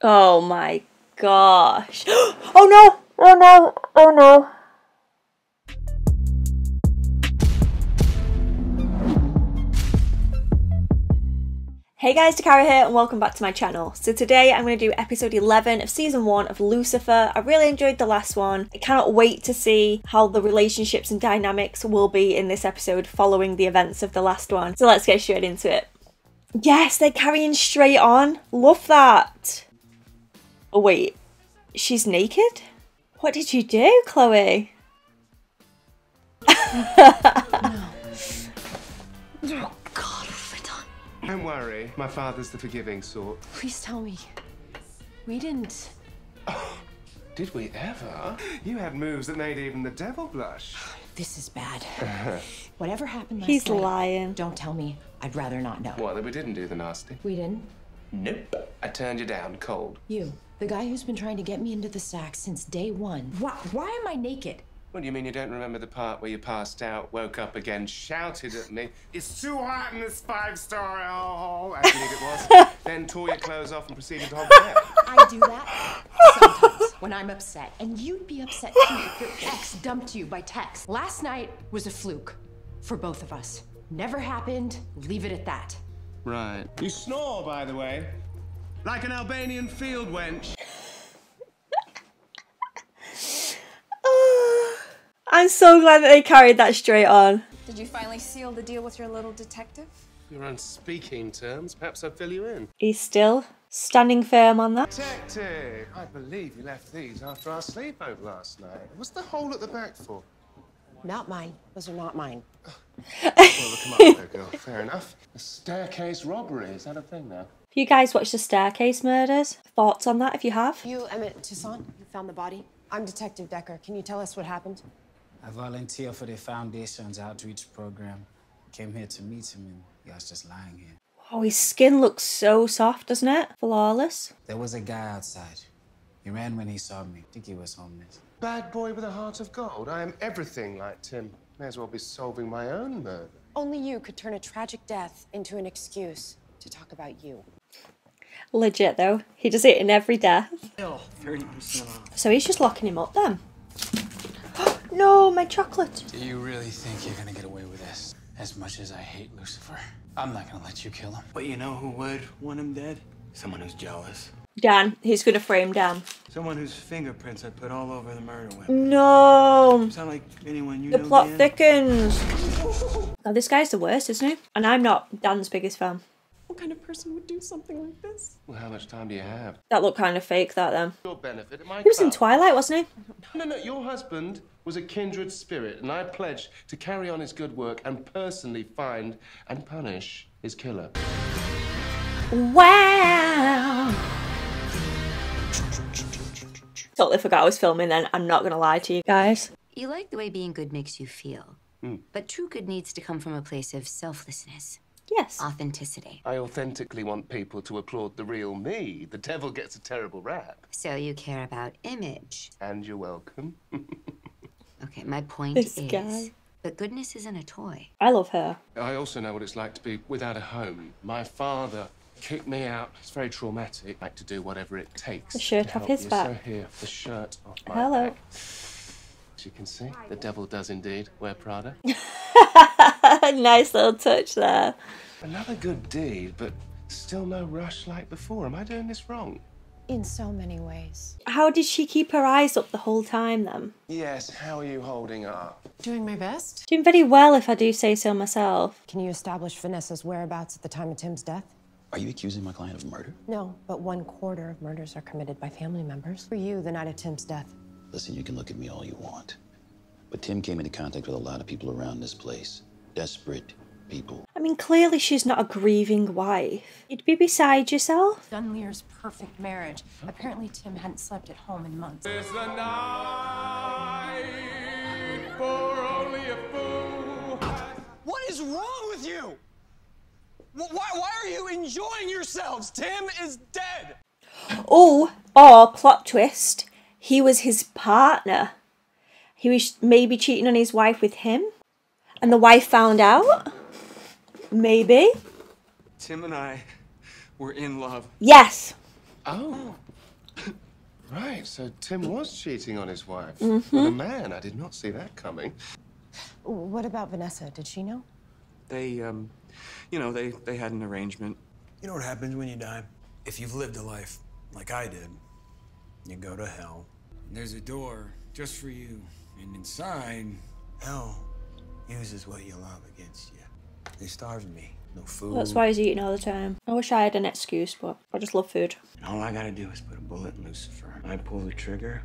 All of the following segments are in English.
Oh my gosh. Oh no! Oh no! Oh no! Hey guys, Dakara here and welcome back to my channel. So today I'm going to do episode 11 of season 1 of Lucifer. I really enjoyed the last one. I cannot wait to see how the relationships and dynamics will be in this episode following the events of the last one. So let's get straight into it. Yes, they're carrying straight on. Love that. Oh wait, she's naked? What did you do, Chloe? No. Don't worry, my father's the forgiving sort. Please tell me. We didn't... Oh, did we ever? You had moves that made even the devil blush. This is bad. Whatever happened last He's night, lying. Don't tell me. I'd rather not know. What, that we didn't do the nasty? We didn't? Nope. I turned you down cold. You, the guy who's been trying to get me into the sack since day one. Why am I naked? What do you mean you don't remember the part where you passed out, woke up again, shouted at me, "It's too hot in this five-star hole," I believe it was, then tore your clothes off and proceeded to hold the bed? I do that sometimes when I'm upset. And you'd be upset too if your ex dumped you by text. Last night was a fluke for both of us. Never happened. Leave it at that. Right. You snore, by the way, like an Albanian field wench. I'm so glad that they carried that straight on. Did you finally seal the deal with your little detective? You're on speaking terms. Perhaps I'll fill you in. He's still standing firm on that. Detective, I believe you left these after our sleepover last night. What's the hole at the back for? Not mine. Those are not mine. Well, come on there, girl. Fair enough. A staircase robbery. Is that a thing now? If you guys watched the staircase murders, thoughts on that if you have? You, Emmett Toussaint, you found the body? I'm Detective Decker. Can you tell us what happened? I volunteer for the Foundation's outreach program. Came here to meet him and he was just lying here. Oh, his skin looks so soft, doesn't it? Flawless. There was a guy outside. He ran when he saw me. I think he was homeless. Bad boy with a heart of gold. I am everything like Tim. May as well be solving my own murder. Only you could turn a tragic death into an excuse to talk about you. Legit though. He does it in every death. 30% off. So he's just locking him up then. No, my chocolate. Do you really think you're gonna get away with this? As much as I hate Lucifer, I'm not gonna let you kill him. But you know who would want him dead? Someone who's jealous. Dan, he's gonna frame Dan. Someone whose fingerprints I put all over the murder weapon. No. Sound like anyone you The know, plot Dan? thickens. Oh, this guy's the worst, isn't he? And I'm not Dan's biggest fan. What kind of person would do something like this? Well, how much time do you have? That looked kind of fake, that then. Your benefit, my He was in cup. Twilight, wasn't he? No, your husband was a kindred spirit, and I pledge to carry on his good work and personally find and punish his killer. Wow. Totally forgot I was filming then. I'm not gonna lie to you guys. You like the way being good makes you feel. But true good needs to come from a place of selflessness, Yes. authenticity. I authentically want people to applaud the real me. The devil gets a terrible rap. So you care about image. And you're welcome. Okay, my point This is guy. that goodness isn't a toy. I love her. I also know what it's like to be without a home. My father kicked me out. It's very traumatic. I like to do whatever it takes. The shirt to off help his you. back. So here, the shirt off my Hello. back. As you can see, the devil does indeed wear Prada. Nice little touch there. Another good deed, but still no rush like before. Am I doing this wrong? In so many ways. How did she keep her eyes up the whole time then? Yes, how are you holding up? Doing my best. Doing very well if I do say so myself. Can you establish Vanessa's whereabouts at the time of Tim's death? Are you accusing my client of murder? No, but 1/4 of murders are committed by family members. For you, the night of Tim's death. Listen, you can look at me all you want. But Tim came into contact with a lot of people around this place. Desperate people. I mean, clearly she's not a grieving wife. You'd be beside yourself. Dunlear's perfect marriage. Apparently Tim hadn't slept at home in months. It's the night for only a fool. What is wrong with you? Why are you enjoying yourselves? Tim is dead. Oh, or plot twist, he was his partner. He was maybe cheating on his wife with him, and the wife found out? Maybe? Tim and I were in love. Yes. Oh, Right, so Tim was cheating on his wife. With a man. I did not see that coming. What about Vanessa? Did she know? They, you know, they had an arrangement. You know what happens when you die? If you've lived a life like I did, you go to hell. There's a door just for you, and inside, Hell uses what you love against you. They starved me. No food. That's why he's eating all the time. I wish I had an excuse, but I just love food. And all I gotta do is put a bullet in Lucifer. I pull the trigger.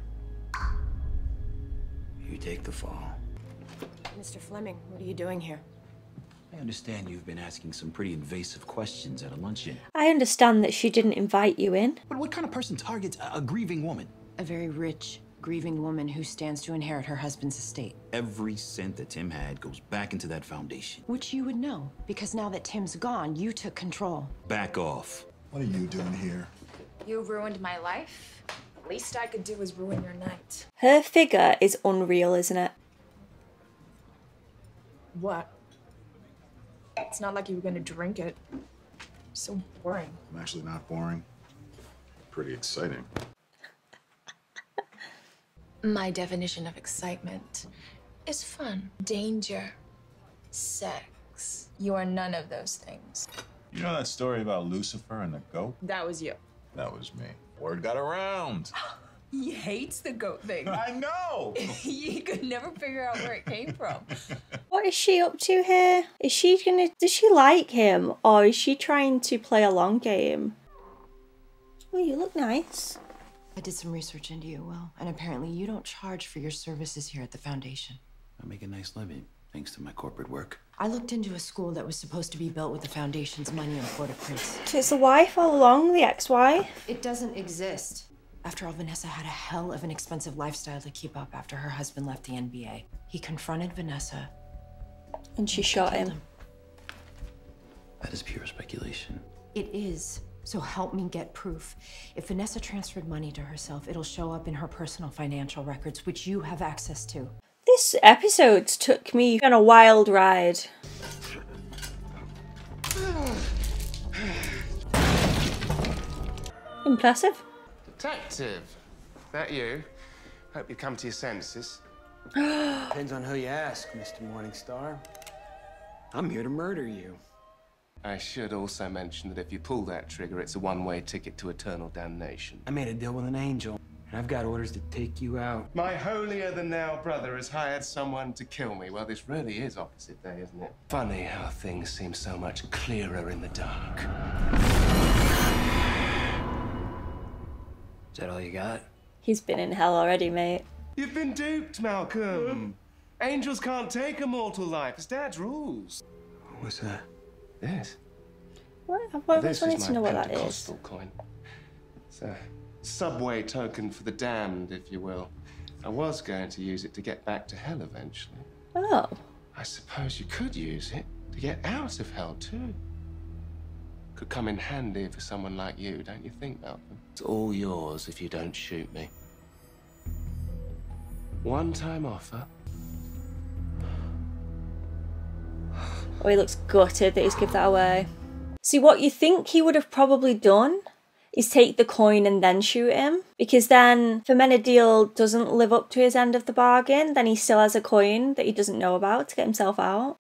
You take the fall. Mr. Fleming, what are you doing here? I understand you've been asking some pretty invasive questions at a luncheon. I understand that she didn't invite you in. But what kind of person targets a grieving woman? A very rich, grieving woman who stands to inherit her husband's estate. Every cent that Tim had goes back into that foundation. Which you would know, because now that Tim's gone, you took control. Back off. What are you doing here? You ruined my life. The least I could do is ruin your night. Her figure is unreal, isn't it? What? It's not like you were gonna drink it. So boring. I'm actually not boring. Pretty exciting. My definition of excitement is fun, danger, sex. You are none of those things. You know that story about Lucifer and the goat? That was you. That was me. Word got around. He hates the goat thing. I know! He could never figure out where it came from. What is she up to here? Does she like him, or is she trying to play a long game? Oh, you look nice. I did some research into you, Will, and apparently you don't charge for your services here at the Foundation. I make a nice living, thanks to my corporate work. I looked into a school that was supposed to be built with the Foundation's money in Port-au-Prince. So it's the wife all along, the ex-wife? It doesn't exist. After all, Vanessa had a hell of an expensive lifestyle to keep up after her husband left the NBA. He confronted Vanessa. And she shot him. That is pure speculation. It is. So help me get proof. If Vanessa transferred money to herself, it'll show up in her personal financial records, which you have access to. This episode took me on a wild ride. Impressive. Detective, that you? Hope you come to your senses. Depends on who you ask, Mr. Morningstar. I'm here to murder you. I should also mention that if you pull that trigger, it's a one-way ticket to eternal damnation. I made a deal with an angel, and I've got orders to take you out. My holier-than-thou brother has hired someone to kill me. Well, this really is opposite day, isn't it? Funny how things seem so much clearer in the dark. Is that all you got? He's been in hell already, mate. You've been duped, Malcolm. Angels can't take a mortal life. It's Dad's rules. What's that? This? What? I've always This wanted is to know my what that is. Pentecostal coin. It's a subway token for the damned, if you will. I was going to use it to get back to hell eventually. Oh. I suppose you could use it to get out of hell, too. Could come in handy for someone like you, don't you think, Malcolm? It's all yours if you don't shoot me. One-time offer. Oh, he looks gutted that he's given that away. See, what you think he would have probably done is take the coin and then shoot him. Because then, if Amenadiel doesn't live up to his end of the bargain, then he still has a coin that he doesn't know about to get himself out.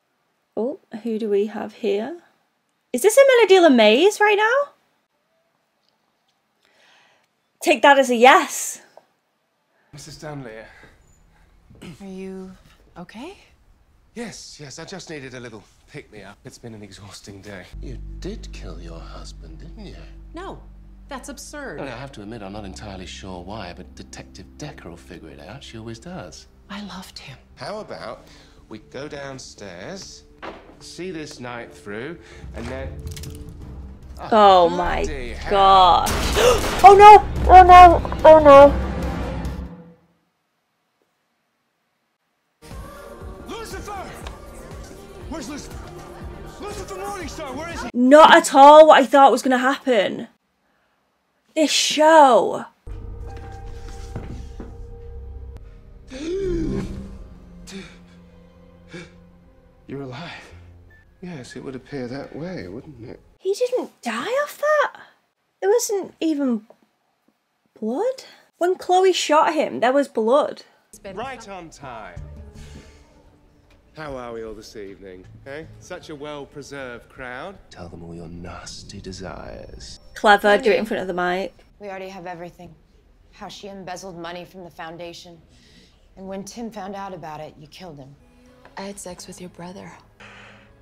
Oh, who do we have here? Is this Amenadiel Amaze right now? Take that as a yes. Mrs. Dunlea. Are you okay? Yes, I just needed a little pick-me-up. It's been an exhausting day. You did kill your husband, didn't you? No, that's absurd. Well, I have to admit, I'm not entirely sure why, but Detective Dakara will figure it out. She always does. I loved him. How about we go downstairs, see this night through, and then... Oh my hell. god. Oh no! Oh no! Oh no! Lucifer! Where's Lucifer? Lucifer Morningstar, where is he? Not at all what I thought was going to happen. This show. You're alive. Yes, it would appear that way, wouldn't it? He didn't die off that? There wasn't even blood? When Chloe shot him, there was blood. Right on time. How are we all this evening, eh? Such a well-preserved crowd. Tell them all your nasty desires. Clever, do it in front of the mic. We already have everything. How she embezzled money from the foundation. And when Tim found out about it, you killed him. I had sex with your brother.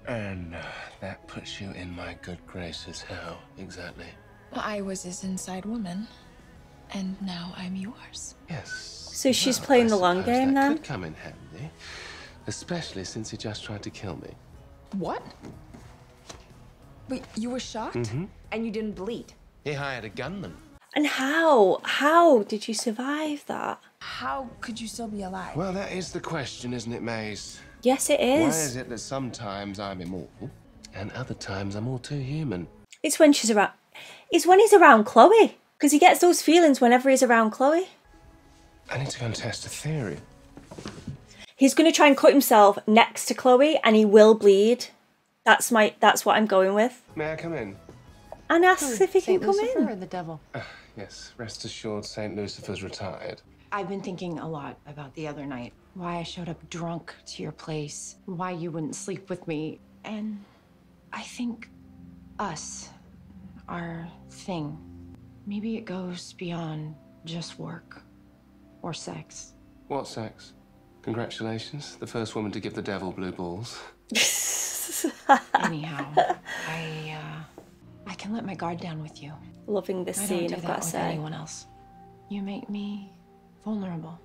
And that puts you in my good graces. How exactly? I was his inside woman, and now I'm yours. Yes. So she's playing the long game that then? Could come in handy, especially since he just tried to kill me. What? Wait, you were shocked? And you didn't bleed. He hired a gunman. And how did you survive that? How could you still be alive? Well, that is the question, isn't it, Maze? Yes, it Why is. is it that sometimes I'm immortal and other times I'm all too human? It's when she's around. It's when he's around Chloe, because he gets those feelings whenever he's around Chloe. I need to go and test a theory. He's gonna try and cut himself next to Chloe, and he will bleed. That's what I'm going with. May I come in? And asks if he can Saint come Lucifer in. or the devil? Yes, rest assured St. Lucifer's retired. I've been thinking a lot about the other night. Why I showed up drunk to your place. Why you wouldn't sleep with me. And I think us, our thing, maybe it goes beyond just work or sex. What sex? Congratulations, the first woman to give the devil blue balls. Anyhow, I can let my guard down with you. Loving this I don't scene, do I've that got to with say. anyone else. You make me vulnerable.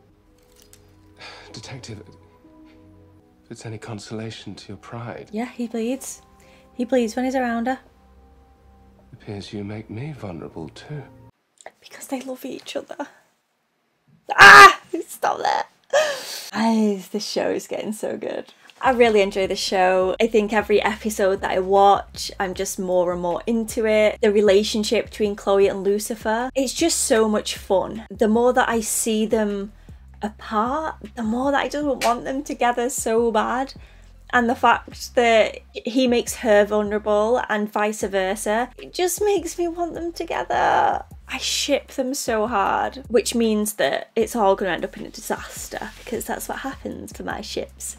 Detective, if it's any consolation to your pride, Yeah, he bleeds. He bleeds when he's around her. it appears you make me vulnerable too. Because they love each other. Ah! Stop that. This show is getting so good. I really enjoy the show. I think every episode that I watch, I'm just more and more into it. The relationship between Chloe and Lucifer, it's just so much fun. The more that I see them apart, the more that I just want them together so bad. And the fact that he makes her vulnerable and vice versa, it just makes me want them together. I ship them so hard, which means that it's all going to end up in a disaster, because that's what happens for my ships.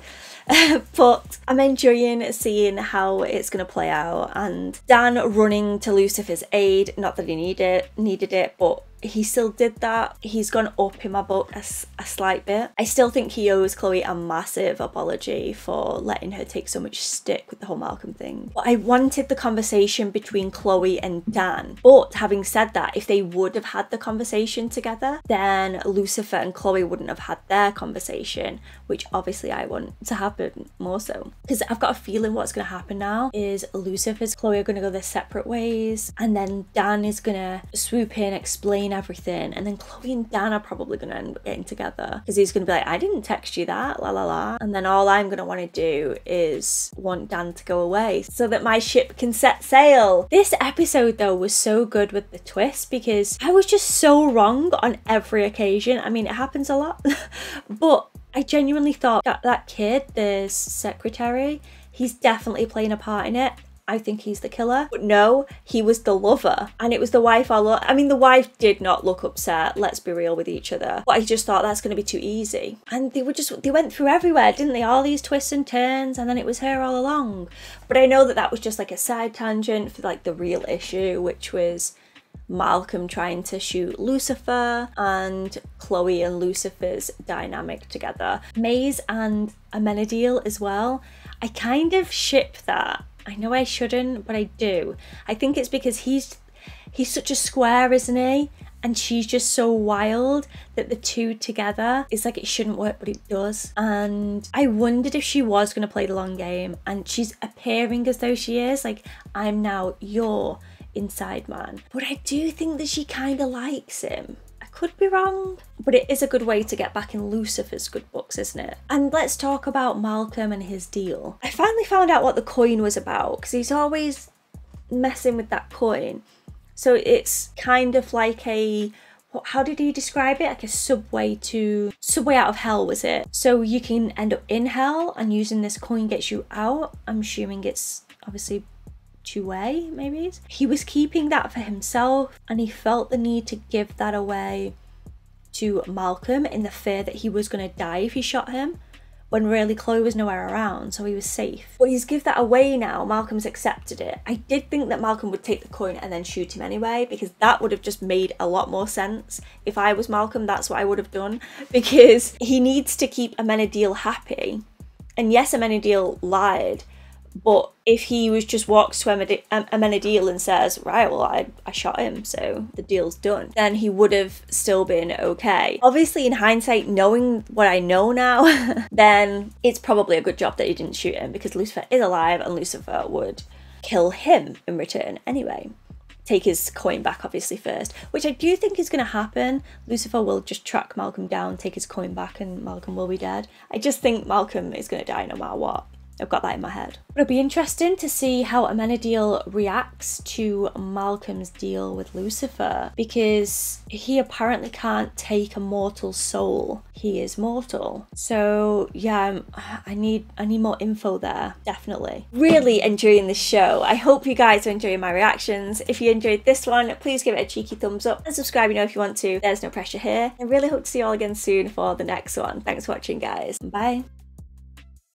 But I'm enjoying seeing how it's going to play out, and Dan running to Lucifer's aid, not that he needed it, but he still did that. He's gone up in my book a slight bit. I still think he owes Chloe a massive apology for letting her take so much stick with the whole Malcolm thing. But I wanted the conversation between Chloe and Dan. But having said that, if they would have had the conversation together, then Lucifer and Chloe wouldn't have had their conversation, which obviously I want to happen more so. Because I've got a feeling what's going to happen now is Lucifer's Chloe are going to go their separate ways, and then Dan is going to swoop in, explain everything, and then Chloe and Dan are probably going to end up getting together, because he's going to be like, I didn't text you that, la la la, and then all I'm going to want to do is want Dan to go away so that my ship can set sail. This episode though was so good with the twist, because I was just so wrong on every occasion. I mean, it happens a lot, but I genuinely thought that that kid, the secretary, he's definitely playing a part in it. I think he's the killer. But no, he was the lover. And it was the wife I mean, the wife did not look upset, let's be real with each other. But I just thought that's going to be too easy. And they went through everywhere, didn't they? All these twists and turns, and then it was her all along. But I know that that was just like a side tangent for like the real issue, which was Malcolm trying to shoot Lucifer and Chloe and Lucifer's dynamic together. Maze and Amenadiel as well. I kind of ship that. I know I shouldn't, but I do. I think it's because he's such a square, isn't he? And she's just so wild that the two together, it's like it shouldn't work, but it does. And I wondered if she was going to play the long game, and she's appearing as though she is. Like, I'm now your inside man. But I do think that she kind of likes him. Could be wrong, but it is a good way to get back in Lucifer's good books, isn't it? And let's talk about Malcolm and his deal. I finally found out what the coin was about, because he's always messing with that coin. So it's kind of like a, how did he describe it? Like a subway out of hell, was it? So you can end up in hell, and using this coin gets you out. I'm assuming it's obviously two-way, maybe. He was keeping that for himself, and he felt the need to give that away to Malcolm in the fear that he was going to die if he shot him, when really Chloe was nowhere around, so he was safe. But he's give that away now. Malcolm's accepted it. I did think that Malcolm would take the coin and then shoot him anyway, because that would have just made a lot more sense. If I was Malcolm, that's what I would have done, because he needs to keep Amenadiel happy. And yes, Amenadiel lied, but if he was just walks to Amenadiel and says, right, well, I shot him, so the deal's done, then he would have still been okay. Obviously, in hindsight, knowing what I know now, then it's probably a good job that he didn't shoot him, because Lucifer is alive and Lucifer would kill him in return anyway. Take his coin back, obviously, first, which I do think is going to happen. Lucifer will just track Malcolm down, take his coin back, and Malcolm will be dead. I just think Malcolm is going to die no matter what. I've got that in my head. But it'll be interesting to see how Amenadiel reacts to Malcolm's deal with Lucifer, because he apparently can't take a mortal soul. He is mortal. So yeah, I need more info there, definitely. Really enjoying this show. I hope you guys are enjoying my reactions. If you enjoyed this one, please give it a cheeky thumbs up and subscribe, if you want to. There's no pressure here. I really hope to see you all again soon for the next one. Thanks for watching, guys. Bye.